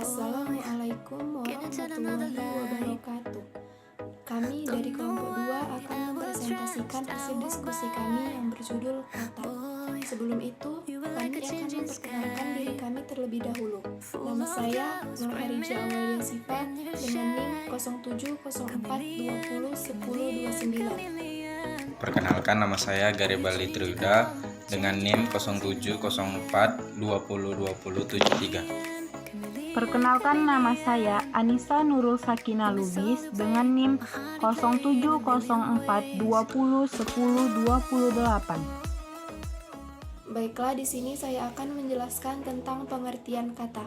Assalamualaikum warahmatullahi wabarakatuh. Kami dari kelompok 2 akan mempresentasikan hasil diskusi kami yang berjudul kata. Sebelum itu, kami akan memperkenalkan diri kami terlebih dahulu. Nama saya Nur Harija Awalia Sifa dengan NIM 0704201029. Perkenalkan, nama saya Garibalddi Triuda dengan NIM 0704202073. Perkenalkan, nama saya Anissa Nurul Sakina Lubis dengan NIM 0704201028. Baiklah, di sini saya akan menjelaskan tentang pengertian kata.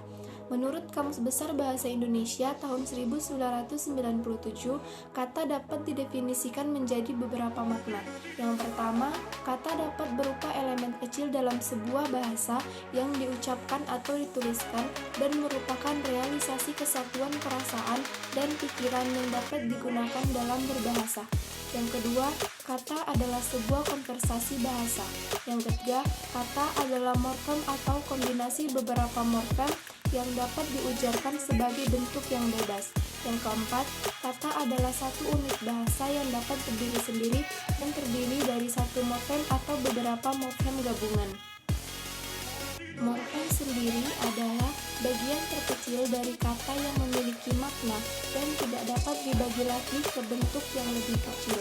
Menurut Kamus Besar Bahasa Indonesia tahun 1997, kata dapat didefinisikan menjadi beberapa makna. Yang pertama, kata dapat berupa elemen kecil dalam sebuah bahasa yang diucapkan atau dituliskan dan merupakan realisasi kesatuan perasaan dan pikiran yang dapat digunakan dalam berbahasa. Yang kedua, kata adalah sebuah konversasi bahasa. Yang ketiga, kata adalah morfem atau kombinasi beberapa morfem yang dapat diujarkan sebagai bentuk yang bebas. Yang keempat, kata adalah satu unit bahasa yang dapat berdiri sendiri dan terdiri dari satu morfem atau beberapa morfem gabungan. Morfem sendiri adalah bagian terkecil dari kata yang memiliki makna dan tidak dapat dibagi lagi ke bentuk yang lebih kecil.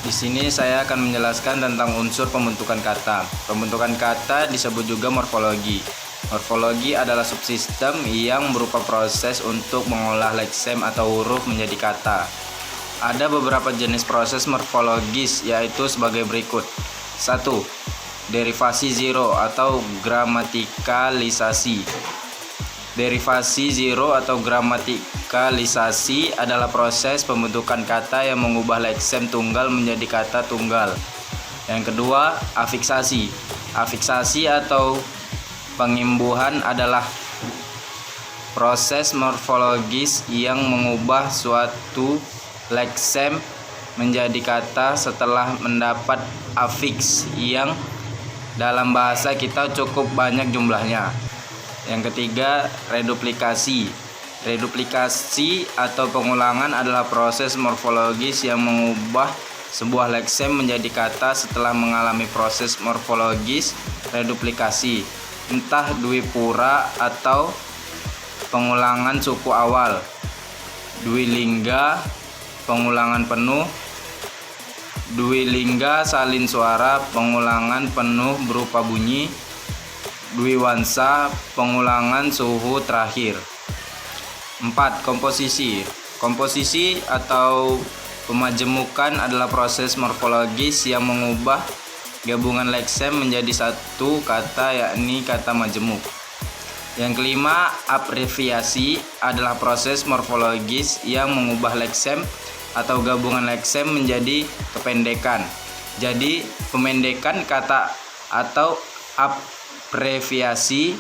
Di sini saya akan menjelaskan tentang unsur pembentukan kata. Pembentukan kata disebut juga morfologi. Morfologi adalah subsistem yang berupa proses untuk mengolah leksem atau huruf menjadi kata. Ada beberapa jenis proses morfologis, yaitu sebagai berikut. 1. Derivasi zero atau gramatikalisasi. Derivasi zero atau gramatikalisasi adalah proses pembentukan kata yang mengubah leksem tunggal menjadi kata tunggal. Yang kedua, afiksasi. Afiksasi atau pengimbuhan adalah proses morfologis yang mengubah suatu leksem menjadi kata setelah mendapat afiks yang dalam bahasa kita cukup banyak jumlahnya. Yang ketiga, reduplikasi. Reduplikasi atau pengulangan adalah proses morfologis yang mengubah sebuah leksem menjadi kata setelah mengalami proses morfologis reduplikasi, entah dwipura atau pengulangan suku awal, dwilingga, pengulangan penuh, dwilingga salin suara, pengulangan penuh berupa bunyi, dwiwansa, pengulangan suhu terakhir. 4. Komposisi. Komposisi atau pemajemukan adalah proses morfologis yang mengubah gabungan leksem menjadi satu kata, yakni kata majemuk. Yang kelima, abreviasi adalah proses morfologis yang mengubah leksem atau gabungan leksem menjadi kependekan. Jadi, pemendekan kata atau abreviasi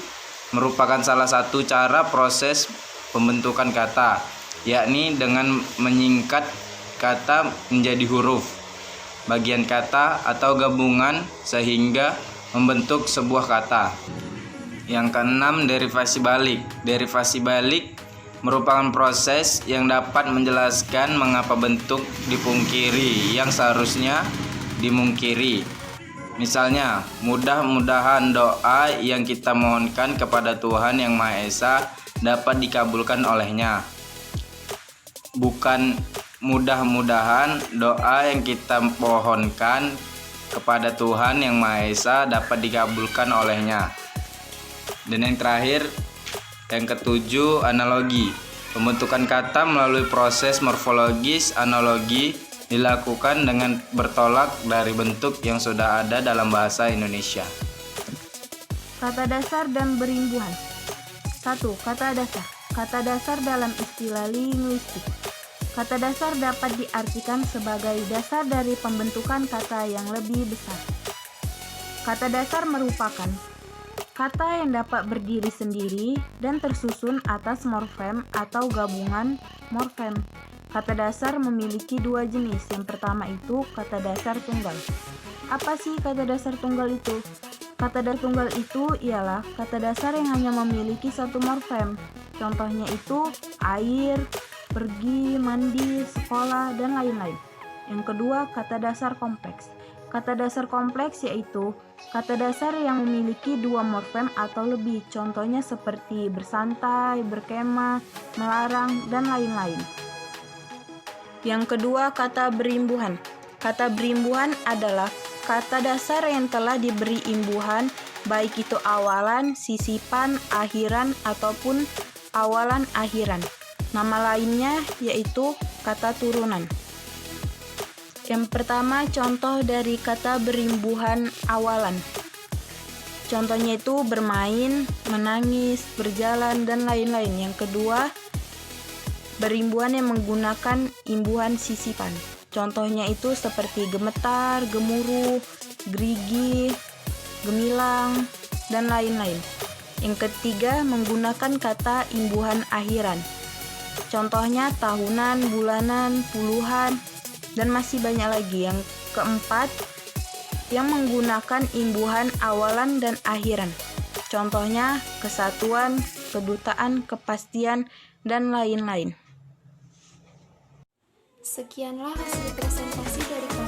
merupakan salah satu cara proses pembentukan kata, yakni dengan menyingkat kata menjadi huruf, bagian kata atau gabungan sehingga membentuk sebuah kata. Yang keenam, derivasi balik. Derivasi balik merupakan proses yang dapat menjelaskan mengapa bentuk dipungkiri yang seharusnya dimungkiri. Misalnya, mudah-mudahan doa yang kita mohonkan kepada Tuhan Yang Maha Esa dapat dikabulkan olehnya. Bukan mudah-mudahan doa yang kita pohonkan kepada Tuhan Yang Maha Esa dapat dikabulkan olehnya. Dan yang terakhir, yang ketujuh, analogi. Pembentukan kata melalui proses morfologis analogi dilakukan dengan bertolak dari bentuk yang sudah ada dalam bahasa Indonesia. Kata dasar dan berimbuhan. 1. Kata dasar. Kata dasar dalam istilah linguistik. Kata dasar dapat diartikan sebagai dasar dari pembentukan kata yang lebih besar. Kata dasar merupakan kata yang dapat berdiri sendiri dan tersusun atas morfem atau gabungan morfem. Kata dasar memiliki dua jenis. Yang pertama itu kata dasar tunggal. Apa sih kata dasar tunggal itu? Kata dasar tunggal itu ialah kata dasar yang hanya memiliki satu morfem. Contohnya itu air, pergi, mandi, sekolah, dan lain-lain. Yang kedua, kata dasar kompleks. Kata dasar kompleks yaitu kata dasar yang memiliki dua morfem atau lebih. Contohnya seperti bersantai, berkemah, melarang, dan lain-lain. Yang kedua, kata berimbuhan. Kata berimbuhan adalah kata dasar yang telah diberi imbuhan, baik itu awalan, sisipan, akhiran, ataupun awalan akhiran. Nama lainnya yaitu kata turunan. Yang pertama, contoh dari kata berimbuhan awalan. Contohnya itu bermain, menangis, berjalan, dan lain-lain. Yang kedua, berimbuhan yang menggunakan imbuhan sisipan. Contohnya itu seperti gemetar, gemuruh, gerigi, gemilang, dan lain-lain. Yang ketiga, menggunakan kata imbuhan akhiran. Contohnya tahunan, bulanan, puluhan, dan masih banyak lagi. Yang keempat, yang menggunakan imbuhan awalan dan akhiran. Contohnya kesatuan, kedutaan, kepastian, dan lain-lain. Sekianlah hasil presentasi dari kami.